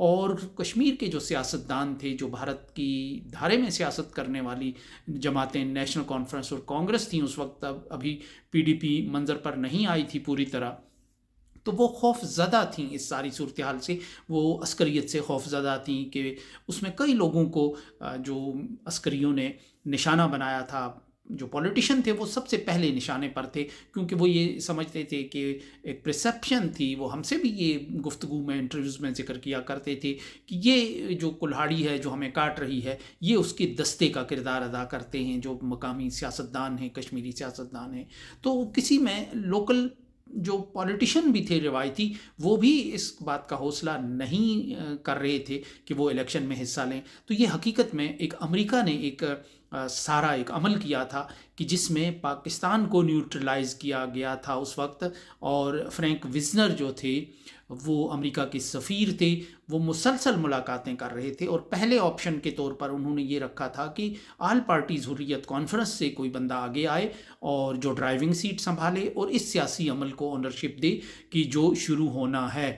اور کشمیر کے جو سیاستدان تھے، جو بھارت کی دھارے میں سیاست کرنے والی جماعتیں نیشنل کانفرنس اور کانگریس تھیں اس وقت، ابھی پی ڈی پی منظر پر نہیں آئی تھی پوری طرح، تو وہ خوف زدہ تھیں اس ساری صورتحال سے، وہ عسکریت سے خوف زدہ تھیں کہ اس میں کئی لوگوں کو جو عسکریوں نے نشانہ بنایا تھا، جو پولیٹیشین تھے وہ سب سے پہلے نشانے پر تھے، کیونکہ وہ یہ سمجھتے تھے کہ ایک پرسیپشن تھی، وہ ہم سے بھی یہ گفتگو میں انٹرویوز میں ذکر کیا کرتے تھے کہ یہ جو کلہاڑی ہے جو ہمیں کاٹ رہی ہے، یہ اس کے دستے کا کردار ادا کرتے ہیں جو مقامی سیاستدان ہیں، کشمیری سیاستدان ہیں۔ تو کسی میں لوکل جو پولیٹیشین بھی تھے روایتی، وہ بھی اس بات کا حوصلہ نہیں کر رہے تھے کہ وہ الیکشن میں حصہ لیں۔ تو یہ حقیقت میں ایک امریکہ نے ایک سارا ایک عمل کیا تھا کہ جس میں پاکستان کو نیوٹرلائز کیا گیا تھا اس وقت، اور فرینک وزنر جو تھے وہ امریکہ کے سفیر تھے، وہ مسلسل ملاقاتیں کر رہے تھے، اور پہلے آپشن کے طور پر انہوں نے یہ رکھا تھا کہ آل پارٹیز حریت کانفرنس سے کوئی بندہ آگے آئے اور جو ڈرائیونگ سیٹ سنبھالے اور اس سیاسی عمل کو اونرشپ دے کہ جو شروع ہونا ہے۔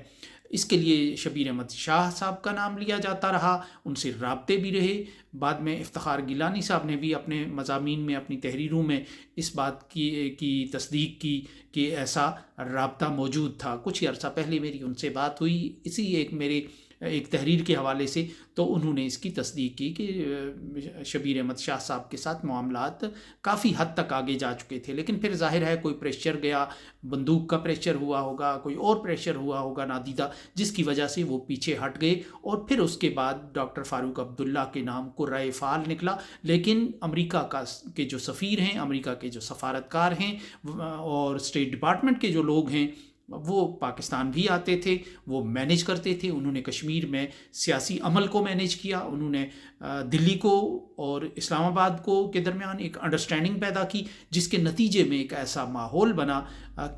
اس کے لیے شبیر احمد شاہ صاحب کا نام لیا جاتا رہا، ان سے رابطے بھی رہے۔ بعد میں افتخار گیلانی صاحب نے بھی اپنے مضامین میں، اپنی تحریروں میں اس بات کی تصدیق کی کہ ایسا رابطہ موجود تھا۔ کچھ ہی عرصہ پہلے میری ان سے بات ہوئی اسی میرے ایک تحریر کے حوالے سے، تو انہوں نے اس کی تصدیق کی کہ شبیر احمد شاہ صاحب کے ساتھ معاملات کافی حد تک آگے جا چکے تھے، لیکن پھر ظاہر ہے کوئی پریشر گیا، بندوق کا پریشر ہوا ہوگا، کوئی اور پریشر ہوا ہوگا نادیدہ، جس کی وجہ سے وہ پیچھے ہٹ گئے، اور پھر اس کے بعد ڈاکٹر فاروق عبداللہ کے نام کو رائے فعال نکلا۔ لیکن امریکہ کے جو سفیر ہیں، امریکہ کے جو سفارتکار ہیں، اور اسٹیٹ ڈپارٹمنٹ کے جو لوگ ہیں، وہ پاکستان بھی آتے تھے، وہ مینیج کرتے تھے۔ انہوں نے کشمیر میں سیاسی عمل کو مینیج کیا، انہوں نے دلی کو اور اسلام آباد کو کے درمیان ایک انڈرسٹینڈنگ پیدا کی، جس کے نتیجے میں ایک ایسا ماحول بنا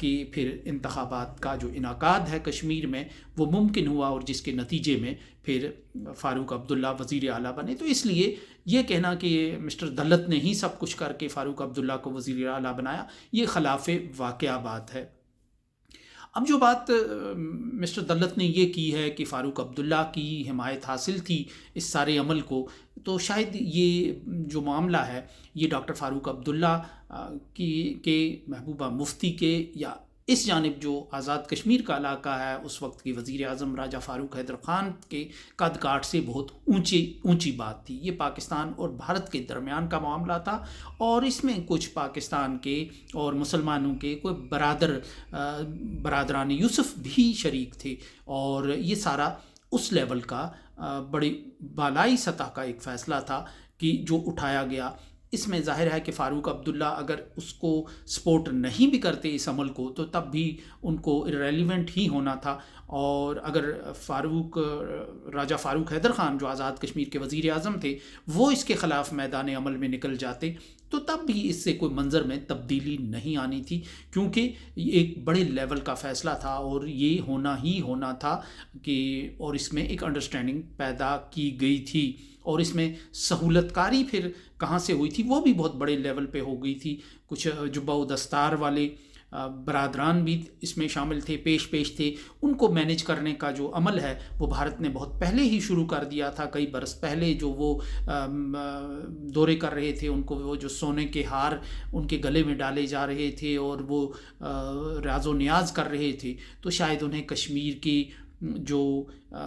کہ پھر انتخابات کا جو انعقاد ہے کشمیر میں وہ ممکن ہوا، اور جس کے نتیجے میں پھر فاروق عبداللہ وزیر اعلیٰ بنے۔ تو اس لیے یہ کہنا کہ مسٹر دلت نے ہی سب کچھ کر کے فاروق عبداللہ کو وزیر اعلیٰ بنایا، یہ خلاف واقعہ بات ہے۔ اب جو بات مسٹر دلت نے یہ کی ہے کہ فاروق عبداللہ کی حمایت حاصل تھی اس سارے عمل کو، تو شاید یہ جو معاملہ ہے یہ ڈاکٹر فاروق عبداللہ کے محبوبہ مفتی کے، یا اس جانب جو آزاد کشمیر کا علاقہ ہے اس وقت کی وزیر اعظم راجہ فاروق حیدر خان کے قد کاٹ سے بہت اونچی بات تھی۔ یہ پاکستان اور بھارت کے درمیان کا معاملہ تھا، اور اس میں کچھ پاکستان کے اور مسلمانوں کے کوئی برادران یوسف بھی شریک تھے، اور یہ سارا اس لیول کا بڑی بالائی سطح کا ایک فیصلہ تھا کہ جو اٹھایا گیا۔ اس میں ظاہر ہے کہ فاروق عبداللہ اگر اس کو سپورٹ نہیں بھی کرتے اس عمل کو، تو تب بھی ان کو ریلیونٹ ہی ہونا تھا، اور اگر راجہ فاروق حیدر خان جو آزاد کشمیر کے وزیر اعظم تھے وہ اس کے خلاف میدان عمل میں نکل جاتے تو تب بھی اس سے کوئی منظر میں تبدیلی نہیں آنی تھی، کیونکہ ایک بڑے لیول کا فیصلہ تھا اور یہ ہونا ہی ہونا تھا کہ، اور اس میں ایک انڈرسٹینڈنگ پیدا کی گئی تھی، اور اس میں سہولت کاری پھر کہاں سے ہوئی تھی وہ بھی بہت بڑے لیول پہ ہو گئی تھی۔ کچھ جبہ و دستار والے برادران بھی اس میں شامل تھے، پیش تھے، ان کو مینیج کرنے کا جو عمل ہے وہ بھارت نے بہت پہلے ہی شروع کر دیا تھا، کئی برس پہلے جو وہ دورے کر رہے تھے، ان کو وہ جو سونے کے ہار ان کے گلے میں ڈالے جا رہے تھے اور وہ راز و نیاز کر رہے تھے، تو شاید انہیں کشمیر کی جو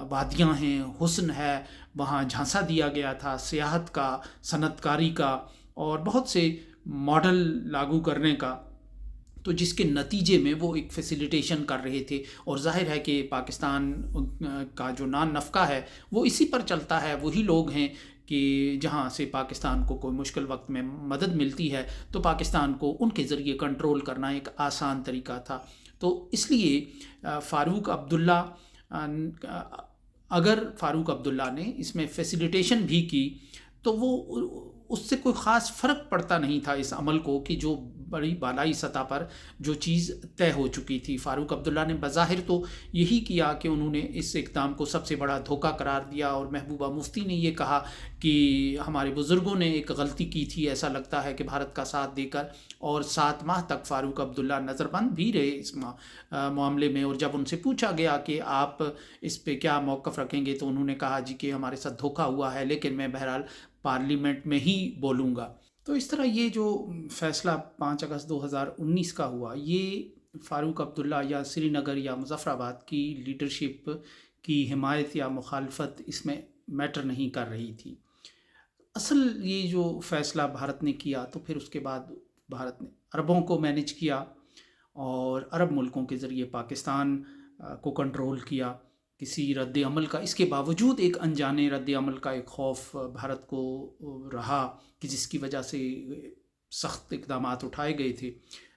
وادیاں ہیں، حسن ہے، وہاں جھانسا دیا گیا تھا سیاحت کا، صنعت کاری کا اور بہت سے ماڈل لاگو کرنے کا، تو جس کے نتیجے میں وہ ایک فیسیلیٹیشن کر رہے تھے۔ اور ظاہر ہے کہ پاکستان کا جو نان نفقہ ہے وہ اسی پر چلتا ہے، وہی لوگ ہیں کہ جہاں سے پاکستان کو کوئی مشکل وقت میں مدد ملتی ہے تو پاکستان کو ان کے ذریعے کنٹرول کرنا ایک آسان طریقہ تھا۔ تو اس لیے فاروق عبداللہ، اگر فاروق عبداللہ نے اس میں فیسیلیٹیشن بھی کی تو وہ اس سے کوئی خاص فرق پڑتا نہیں تھا اس عمل کو کہ جو بڑی بالائی سطح پر جو چیز طے ہو چکی تھی۔ فاروق عبداللہ نے بظاہر تو یہی کیا کہ انہوں نے اس اقدام کو سب سے بڑا دھوکہ قرار دیا، اور محبوبہ مفتی نے یہ کہا کہ ہمارے بزرگوں نے ایک غلطی کی تھی، ایسا لگتا ہے کہ بھارت کا ساتھ دے کر، اور 7 ماہ تک فاروق عبداللہ نظر بند بھی رہے اس معاملے میں۔ اور جب ان سے پوچھا گیا کہ آپ اس پہ کیا موقف رکھیں گے تو انہوں نے کہا جی کہ ہمارے ساتھ دھوکہ ہوا ہے، لیکن میں بہرحال پارلیمنٹ میں ہی بولوں گا۔ تو اس طرح یہ جو فیصلہ 5 اگست 2019 کا ہوا، یہ فاروق عبداللہ یا سری نگر یا مظفر آباد کی لیڈرشپ کی حمایت یا مخالفت اس میں میٹر نہیں کر رہی تھی۔ اصل یہ جو فیصلہ بھارت نے کیا تو پھر اس کے بعد بھارت نے عربوں کو مینج کیا اور عرب ملکوں کے ذریعے پاکستان کو کنٹرول کیا کسی رد عمل کا۔ اس کے باوجود ایک انجانے رد عمل کا ایک خوف بھارت کو رہا کہ جس کی وجہ سے سخت اقدامات اٹھائے گئے تھے،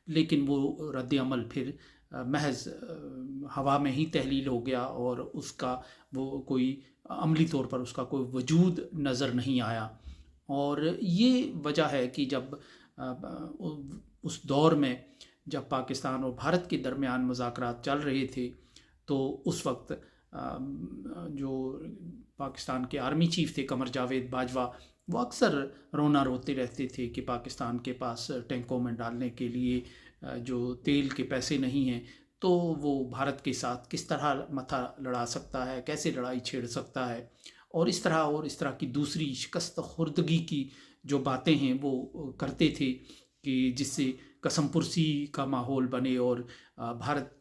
لیکن وہ رد عمل پھر محض ہوا میں ہی تحلیل ہو گیا اور اس کا وہ کوئی عملی طور پر اس کا کوئی وجود نظر نہیں آیا۔ اور یہ وجہ ہے کہ جب اس دور میں جب پاکستان اور بھارت کے درمیان مذاکرات چل رہے تھے تو اس وقت جو پاکستان کے آرمی چیف تھے قمر جاوید باجوہ، وہ اکثر رونا روتے رہتے تھے کہ پاکستان کے پاس ٹینکوں میں ڈالنے کے لیے جو تیل کے پیسے نہیں ہیں، تو وہ بھارت کے ساتھ کس طرح متھا لڑا سکتا ہے، کیسے لڑائی چھیڑ سکتا ہے، اور اس طرح کی دوسری شکست خوردگی کی جو باتیں ہیں وہ کرتے تھے کہ جس سے قسم پرسی کا ماحول بنے اور بھارت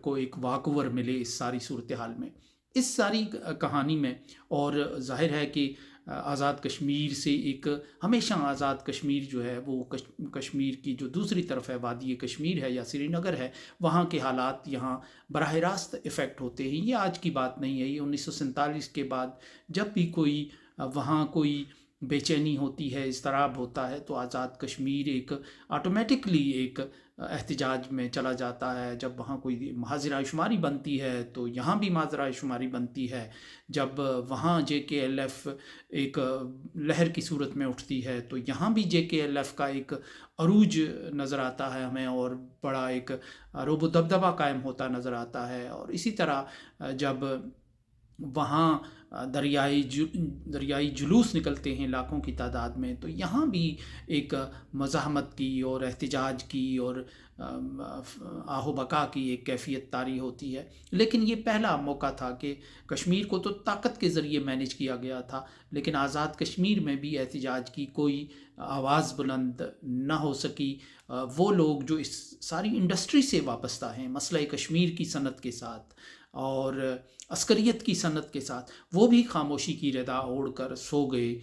کو ایک واک اوور ملے اس ساری صورتحال میں، اس ساری کہانی میں۔ اور ظاہر ہے کہ آزاد کشمیر سے ایک ہمیشہ آزاد کشمیر جو ہے وہ کشمیر کی جو دوسری طرف ہے وادی کشمیر ہے یا سری نگر ہے، وہاں کے حالات یہاں براہ راست افیکٹ ہوتے ہیں۔ یہ آج کی بات نہیں ہے، یہ 1947 کے بعد جب بھی کوئی وہاں کوئی بے چینی ہوتی ہے، اضطراب ہوتا ہے، تو آزاد کشمیر ایک آٹومیٹکلی ایک احتجاج میں چلا جاتا ہے۔ جب وہاں کوئی محاذ رائے شماری بنتی ہے تو یہاں بھی محاذ رائے شماری بنتی ہے۔ جب وہاں JKLF ایک لہر کی صورت میں اٹھتی ہے تو یہاں بھی JKLF کا ایک عروج نظر آتا ہے ہمیں، اور بڑا ایک رعب و دبدبہ قائم ہوتا نظر آتا ہے۔ اور اسی طرح جب وہاں دریائی جلوس نکلتے ہیں لاکھوں کی تعداد میں، تو یہاں بھی ایک مزاحمت کی اور احتجاج کی اور آہ و بقا کی ایک کیفیت طاری ہوتی ہے۔ لیکن یہ پہلا موقع تھا کہ کشمیر کو تو طاقت کے ذریعے مینج کیا گیا تھا، لیکن آزاد کشمیر میں بھی احتجاج کی کوئی آواز بلند نہ ہو سکی۔ وہ لوگ جو اس ساری انڈسٹری سے وابستہ ہیں، مسئلہ کشمیر کی صنعت کے ساتھ اور عسکریت کی صنعت کے ساتھ، وہ بھی خاموشی کی ردا اوڑھ کر سو گئے۔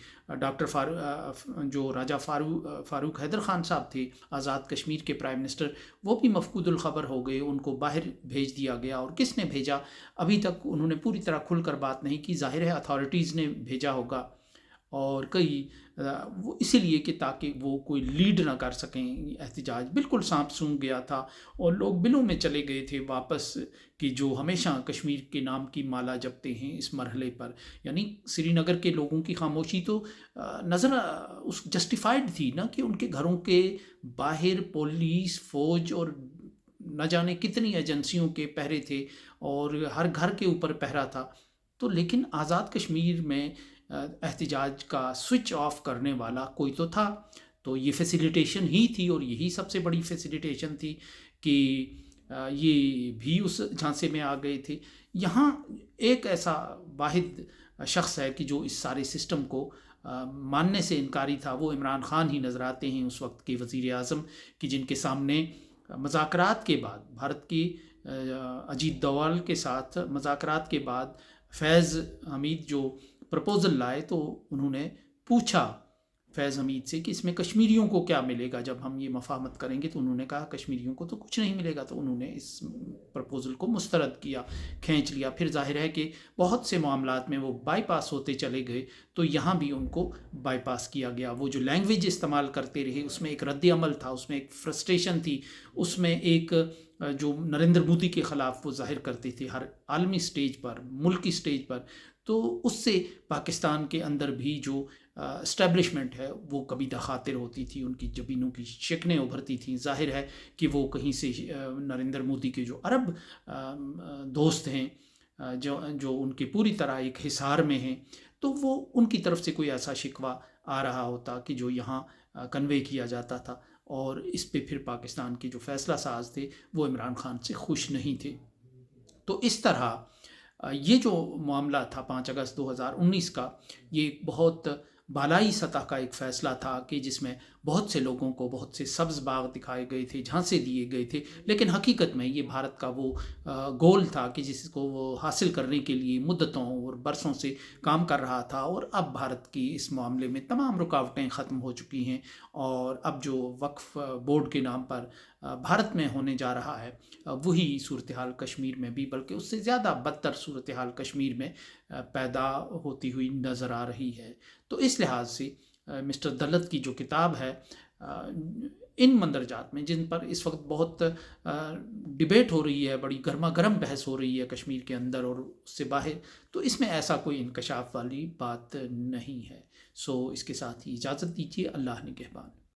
جو راجہ فاروق حیدر خان صاحب تھے آزاد کشمیر کے پرائم منسٹر، وہ بھی مفقود الخبر ہو گئے، ان کو باہر بھیج دیا گیا۔ اور کس نے بھیجا ابھی تک انہوں نے پوری طرح کھل کر بات نہیں کی، ظاہر ہے اتھارٹیز نے بھیجا ہوگا، اور وہ اسی لیے کہ تاکہ وہ کوئی لیڈ نہ کر سکیں۔ احتجاج بالکل سانپ سونگھ گیا تھا اور لوگ بلوں میں چلے گئے تھے واپس، کہ جو ہمیشہ کشمیر کے نام کی مالا جپتے ہیں اس مرحلے پر۔ یعنی سری نگر کے لوگوں کی خاموشی تو جسٹیفائڈ تھی نا، کہ ان کے گھروں کے باہر پولیس، فوج اور نہ جانے کتنی ایجنسیوں کے پہرے تھے اور ہر گھر کے اوپر پہرا تھا۔ تو لیکن آزاد کشمیر میں احتجاج کا سوئچ آف کرنے والا کوئی تو تھا، تو یہ فیسیلیٹیشن ہی تھی، اور یہی سب سے بڑی فیسیلیٹیشن تھی کہ یہ بھی اس جھانسے میں آ گئے تھے۔ یہاں ایک ایسا واحد شخص ہے کہ جو اس سارے سسٹم کو ماننے سے انکاری تھا، وہ عمران خان ہی نظر آتے ہیں، اس وقت کے وزیر اعظم، کہ جن کے سامنے مذاکرات کے بعد بھارت کی اجیت دوال کے ساتھ مذاکرات کے بعد فیض حمید جو پرپوزل لائے، تو انہوں نے پوچھا فیض حمید سے کہ اس میں کشمیریوں کو کیا ملے گا جب ہم یہ مفاہمت کریں گے، تو انہوں نے کہا کشمیریوں کو تو کچھ نہیں ملے گا، تو انہوں نے اس پرپوزل کو مسترد کیا، کھینچ لیا۔ پھر ظاہر ہے کہ بہت سے معاملات میں وہ بائی پاس ہوتے چلے گئے، تو یہاں بھی ان کو بائی پاس کیا گیا۔ وہ جو لینگویج استعمال کرتے رہے، اس میں ایک رد عمل تھا، اس میں ایک فرسٹریشن تھی، اس میں ایک جو نریندر مودی کے خلاف وہ ظاہر کرتے تھے ہر عالمی سٹیج پر، ملکی سٹیج پر، تو اس سے پاکستان کے اندر بھی جو اسٹیبلشمنٹ ہے وہ کبھی دخاطر ہوتی تھی، ان کی جبینوں کی شکنیں ابھرتی تھیں. ظاہر ہے کہ وہ کہیں سے نریندر مودی کے جو عرب دوست ہیں جو ان کی پوری طرح ایک حصار میں ہیں، تو وہ ان کی طرف سے کوئی ایسا شکوہ آ رہا ہوتا کہ جو یہاں کنوے کیا جاتا تھا، اور اس پہ پھر پاکستان کے جو فیصلہ ساز تھے وہ عمران خان سے خوش نہیں تھے. تو اس طرح یہ جو معاملہ تھا 5 اگست 2019 کا، یہ ایک بہت بالائی سطح کا ایک فیصلہ تھا کہ جس میں بہت سے لوگوں کو بہت سے سبز باغ دکھائے گئے تھے، جھانسے دیے گئے تھے، لیکن حقیقت میں یہ بھارت کا وہ گول تھا کہ جس کو وہ حاصل کرنے کے لیے مدتوں اور برسوں سے کام کر رہا تھا. اور اب بھارت کی اس معاملے میں تمام رکاوٹیں ختم ہو چکی ہیں، اور اب جو وقف بورڈ کے نام پر بھارت میں ہونے جا رہا ہے وہی صورتحال کشمیر میں بھی، بلکہ اس سے زیادہ بدتر صورتحال کشمیر میں پیدا ہوتی ہوئی نظر آ رہی ہے. تو اس لحاظ سے مسٹر دلت کی جو کتاب ہے ان مندرجات میں، جن پر اس وقت بہت ڈبیٹ ہو رہی ہے، بڑی گرما گرم بحث ہو رہی ہے کشمیر کے اندر اور اس سے باہر، تو اس میں ایسا کوئی انکشاف والی بات نہیں ہے. سو اس کے ساتھ ہی اجازت دیجیے. اللہ نگہبان.